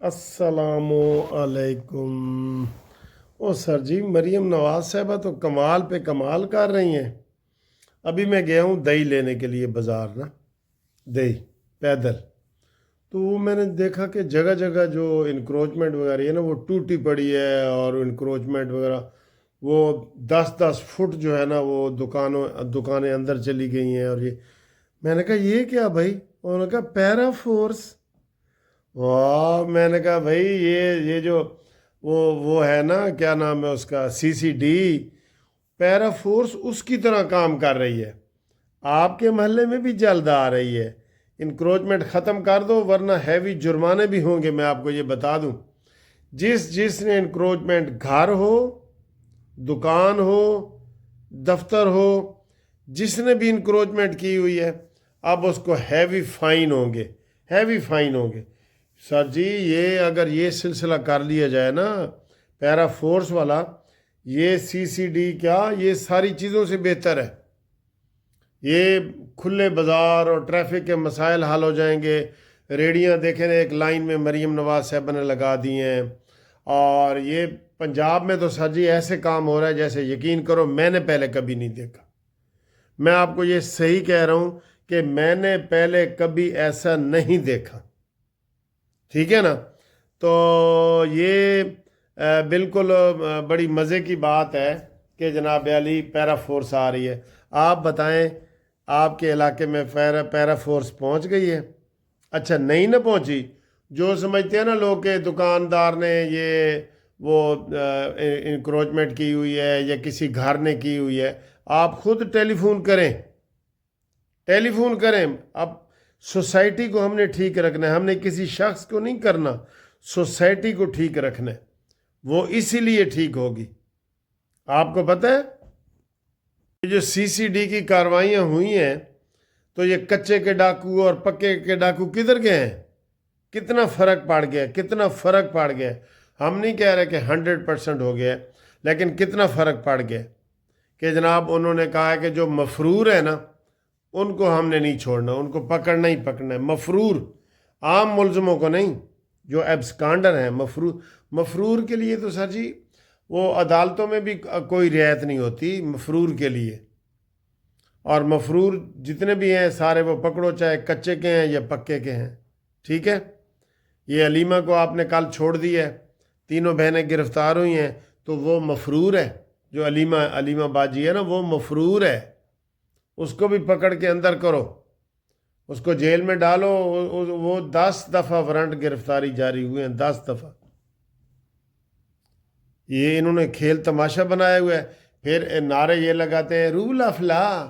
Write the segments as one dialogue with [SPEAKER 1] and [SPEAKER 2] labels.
[SPEAKER 1] अस्सलामु अलैकुम। ओ सर जी, मरीम नवाज साहबा तो कमाल पे कमाल कर रही हैं। अभी मैं गया हूँ दही लेने के लिए बाज़ार ना, दही पैदल। तो वो मैंने देखा कि जगह जगह जो इंक्रोचमेंट वगैरह है ना वो टूटी पड़ी है, और इंक्रोचमेंट वगैरह वो 10-10 फुट जो है ना वो दुकानें अंदर चली गई हैं। और ये मैंने कहा ये क्या भाई? उन्होंने कहा पैरा फोर्स। वाह, मैंने कहा भाई ये जो वो है ना, क्या नाम है उसका, सीसीडी, पैरा फोर्स उसकी तरह काम कर रही है। आपके मोहल्ले में भी जल्द आ रही है। इंक्रोचमेंट ख़त्म कर दो वरना हैवी जुर्माने भी होंगे, मैं आपको ये बता दूं। जिसने इंक्रोचमेंट, घर हो, दुकान हो, दफ्तर हो, जिसने भी इंक्रोचमेंट की हुई है, अब उसको हैवी फाइन होंगे, हैवी फाइन होंगे। सर जी, ये अगर ये सिलसिला कर लिया जाए ना, पैरा फोर्स वाला, ये सीसीडी क्या, ये सारी चीज़ों से बेहतर है। ये खुले बाज़ार और ट्रैफिक के मसाइल हल हो जाएंगे। रेडियाँ देखें, एक लाइन में मरीम नवाज साहब ने लगा दी हैं। और ये पंजाब में तो सर जी ऐसे काम हो रहा है जैसे, यकीन करो, मैंने पहले कभी नहीं देखा। मैं आपको ये सही कह रहा हूँ कि मैंने पहले कभी ऐसा नहीं देखा। ठीक है ना? तो ये बिल्कुल बड़ी मज़े की बात है कि जनाब अली पैरा फोर्स आ रही है। आप बताएं, आपके इलाके में पैरा फोर्स पहुंच गई है? अच्छा, नहीं ना पहुंची? जो समझते हैं ना लोग के दुकानदार ने ये वो इंक्रोचमेंट की हुई है या किसी घर ने की हुई है, आप खुद टेलीफोन करें, टेलीफोन करें। अब सोसाइटी को हमने ठीक रखना है, हमने किसी शख्स को नहीं करना, सोसाइटी को ठीक रखना है। वो इसीलिए ठीक होगी। आपको पता है ये जो सीसीडी की कार्रवाइयाँ हुई हैं, तो ये कच्चे के डाकू और पक्के के डाकू किधर गए हैं? कितना फ़र्क पड़ गया, कितना फ़र्क पड़ गया। हम नहीं कह रहे कि 100% हो गया, लेकिन कितना फ़र्क पड़ गया कि जनाब उन्होंने कहा है कि जो मफरूर है ना, उनको हमने नहीं छोड़ना, उनको पकड़ना ही पकड़ना है। मफरूर, आम मुलजमों को नहीं, जो एब्सकांडर हैं। मफरूर के लिए तो सर जी वो अदालतों में भी कोई रियायत नहीं होती मफरूर के लिए। और मफरूर जितने भी हैं सारे वो पकड़ो, चाहे कच्चे के हैं या पक्के के हैं। ठीक है? ये अलीमा को आपने कल छोड़ दिया है, तीनों बहनें गिरफ्तार हुई हैं, तो वो मफरूर है। जो अलीमा बाजी है ना, वो मफरूर है। उसको भी पकड़ के अंदर करो, उसको जेल में डालो। वो 10 दफ़ा वारंट गिरफ्तारी जारी हुए हैं, 10 दफ़ा। ये इन्होंने खेल तमाशा बनाया हुआ है। फिर नारे ये लगाते हैं, रूल ऑफ लॉ,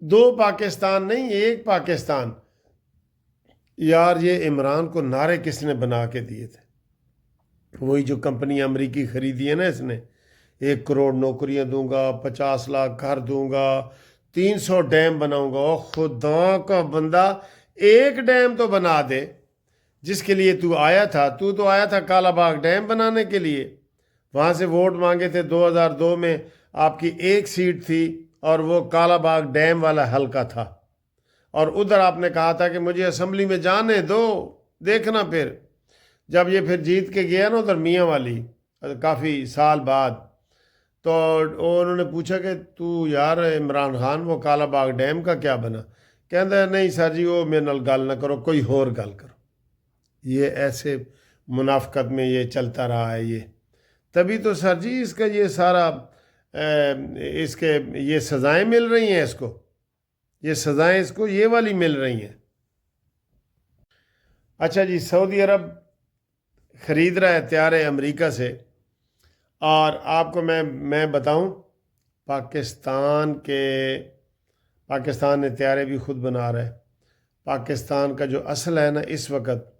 [SPEAKER 1] 2 पाकिस्तान नहीं, एक पाकिस्तान। यार, ये इमरान को नारे किसने बना के दिए थे? वही जो कंपनी अमरीकी खरीदी है ना इसने, 1 करोड़ नौकरियां दूंगा, 50 लाख घर दूंगा, 300 डैम बनाऊंगा। ओ खुदा का बंदा, एक डैम तो बना दे जिसके लिए तू आया था। तू तो आया था कालाबाग डैम बनाने के लिए। वहाँ से वोट मांगे थे 2002 में, आपकी एक सीट थी और वो कालाबाग डैम वाला हलका था। और उधर आपने कहा था कि मुझे असेंबली में जाने दो, देखना। फिर जब ये फिर जीत के गया ना उधर मियाँ वाली, काफ़ी साल बाद, तो उन्होंने पूछा कि तू यार इमरान खान वो कालाबाग डैम का क्या बना? कहता नहीं सर जी, वो मेरे नाल गल ना करो, कोई होर गल करो। ये ऐसे मुनाफकत में ये चलता रहा है ये। तभी तो सर जी इसका ये सारा इसके ये सज़ाएं मिल रही हैं इसको, ये सज़ाएं इसको ये वाली मिल रही हैं। अच्छा जी, सऊदी अरब ख़रीद रहा है हथियार अमेरिका से। और आपको मैं बताऊं, पाकिस्तान ने हथियार भी खुद बना रहा है। पाकिस्तान का जो असल है ना इस वक्त,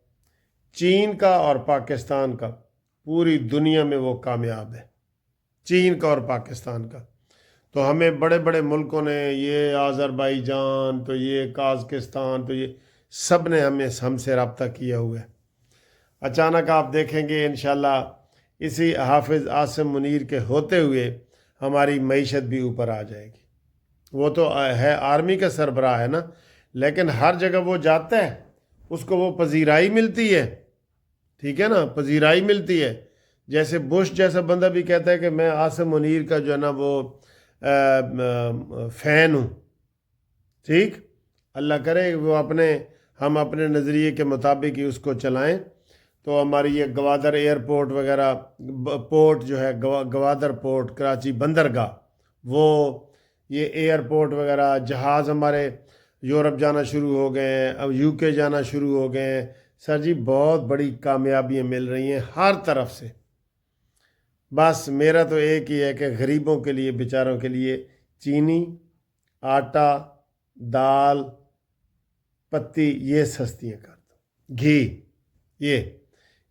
[SPEAKER 1] चीन का और पाकिस्तान का, पूरी दुनिया में वो कामयाब है, चीन का और पाकिस्तान का। तो हमें बड़े बड़े मुल्कों ने, ये आज़रबाईजान, तो ये काज़किस्तान, तो ये सब ने हमसे रब्ता किया हुआ है। अचानक आप देखेंगे इंशाल्लाह इसी हाफिज़ आसिम मुनीर के होते हुए हमारी मईशत भी ऊपर आ जाएगी। वो तो है आर्मी का सरबराह है ना, लेकिन हर जगह वो जाता है, उसको वो पजीराई मिलती है। ٹھیک ہے نا، پذیرائی ملتی ہے. جیسے بش جیسا بندہ بھی کہتا ہے کہ میں عاصم منیر کا جو ہے نا وہ فین ہوں. ٹھیک، اللہ کرے وہ ہم اپنے نظریے کے مطابق ہی اس کو چلائیں. تو ہماری یہ گوادر ایئرپورٹ وغیرہ پورٹ جو ہے گوادر پورٹ کراچی بندرگاہ، وہ یہ ایئرپورٹ وغیرہ جہاز ہمارے یورپ جانا شروع ہو گئے ہیں، اب یو کے جانا شروع ہو گئے ہیں. سر جی بہت بڑی کامیابیاں مل رہی ہیں ہر طرف سے. بس میرا تو ایک ہی ہے کہ غریبوں کے لیے، بیچاروں کے لیے چینی، آٹا، دال، پتی یہ سستیاں کر دو، گھی،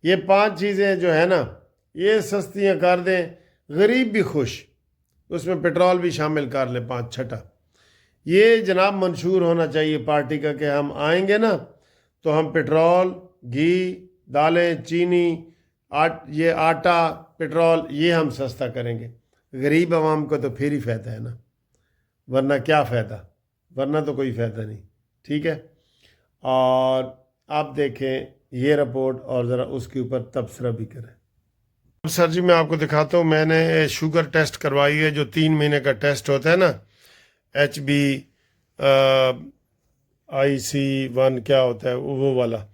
[SPEAKER 1] یہ 5 چیزیں جو ہے نا یہ سستیاں کر دیں، غریب بھی خوش. اس میں پیٹرول بھی شامل کر لیں 5 چھٹا. یہ جناب منشور ہونا چاہیے پارٹی کا کہ ہم آئیں گے نا تو ہم پیٹرول، گھی، دالیں، چینی، یہ آٹا، پیٹرول یہ ہم سستا کریں گے. غریب عوام کو تو پھر ہی فائدہ ہے نا، ورنہ کیا فائدہ، ورنہ تو کوئی فائدہ نہیں. ٹھیک ہے، اور آپ دیکھیں یہ رپورٹ اور ذرا اس کے اوپر تبصرہ بھی کریں. سر جی میں آپ کو دکھاتا ہوں، میں نے شوگر ٹیسٹ کروائی ہے جو 3 مہینے کا ٹیسٹ ہوتا ہے نا، HbA1C کیا ہوتا ہے وہ والا.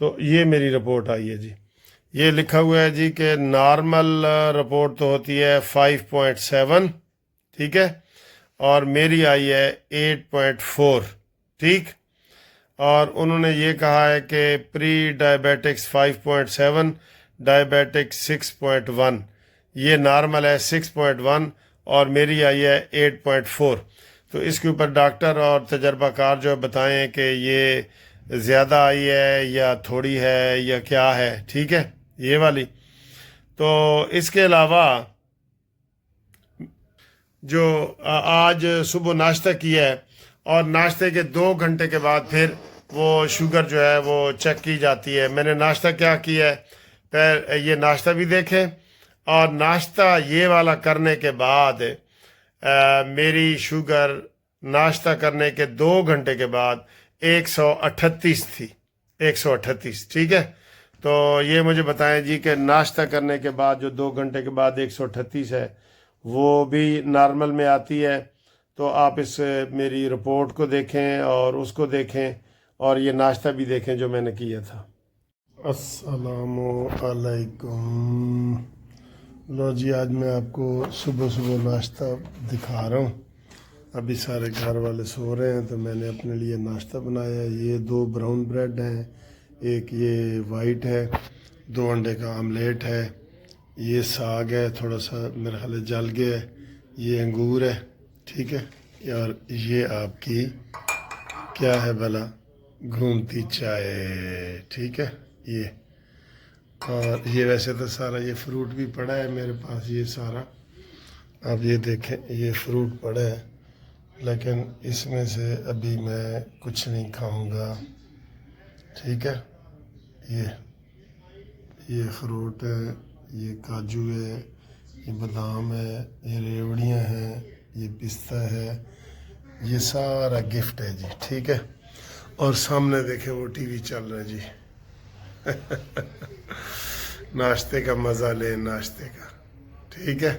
[SPEAKER 1] تو یہ میری رپورٹ آئی ہے جی. یہ لکھا ہوا ہے جی کہ نارمل رپورٹ تو ہوتی ہے 5.7، ٹھیک ہے، اور میری آئی ہے 8.4. ٹھیک، اور انہوں نے یہ کہا ہے کہ پری ڈائبیٹکس 5.7، ڈائبیٹکس 6.1، یہ نارمل ہے 6.1 اور میری آئی ہے 8.4. تو اس کے اوپر ڈاکٹر اور تجربہ کار جو بتائیں کہ یہ زیادہ آئی ہے یا تھوڑی ہے یا کیا ہے. ٹھیک ہے، یہ والی. تو اس کے علاوہ جو آج صبح ناشتہ کیا ہے اور ناشتے کے 2 گھنٹے کے بعد پھر وہ شوگر جو ہے وہ چیک کی جاتی ہے. میں نے ناشتہ کیا کیا ہے، پھر یہ ناشتہ بھی دیکھیں، اور ناشتہ یہ والا کرنے کے بعد میری شوگر ناشتہ کرنے کے 2 گھنٹے کے بعد 138 تھی، 138. ٹھیک ہے، تو یہ مجھے بتائیں جی کہ ناشتہ کرنے کے بعد جو 2 گھنٹے کے بعد 138 ہے وہ بھی نارمل میں آتی ہے. تو آپ اس میری رپورٹ کو دیکھیں اور اس کو دیکھیں اور یہ ناشتہ بھی دیکھیں جو میں نے کیا تھا. السلام علیکم. لو جی، آج میں آپ کو صبح صبح ناشتہ دکھا رہا ہوں. ابھی سارے گھر والے سو رہے ہیں تو میں نے اپنے لیے ناشتہ بنایا. یہ 2 براؤن بریڈ ہیں، ایک یہ وائٹ ہے، 2 انڈے کا آملیٹ ہے، یہ ساگ ہے تھوڑا سا میرے خیال ہے جل گیا ہے، یہ انگور ہے. ٹھیک ہے، اور یہ آپ کی کیا ہے بھلا، گھومتی چائے. ٹھیک ہے، یہ اور یہ ویسے تو سارا یہ فروٹ بھی پڑا ہے میرے پاس، یہ سارا آپ یہ دیکھیں یہ فروٹ پڑا ہے، لیکن اس میں سے ابھی میں کچھ نہیں کھاؤں گا. ٹھیک ہے، یہ فروٹ ہے، یہ کاجو ہے، یہ بادام ہے، یہ ریوڑیاں ہیں، یہ پستہ ہے، یہ سارا گفٹ ہے جی. ٹھیک ہے، اور سامنے دیکھیں وہ ٹی وی چل رہا ہے جی. ناشتے کا مزہ لیں، ناشتے کا. ٹھیک ہے.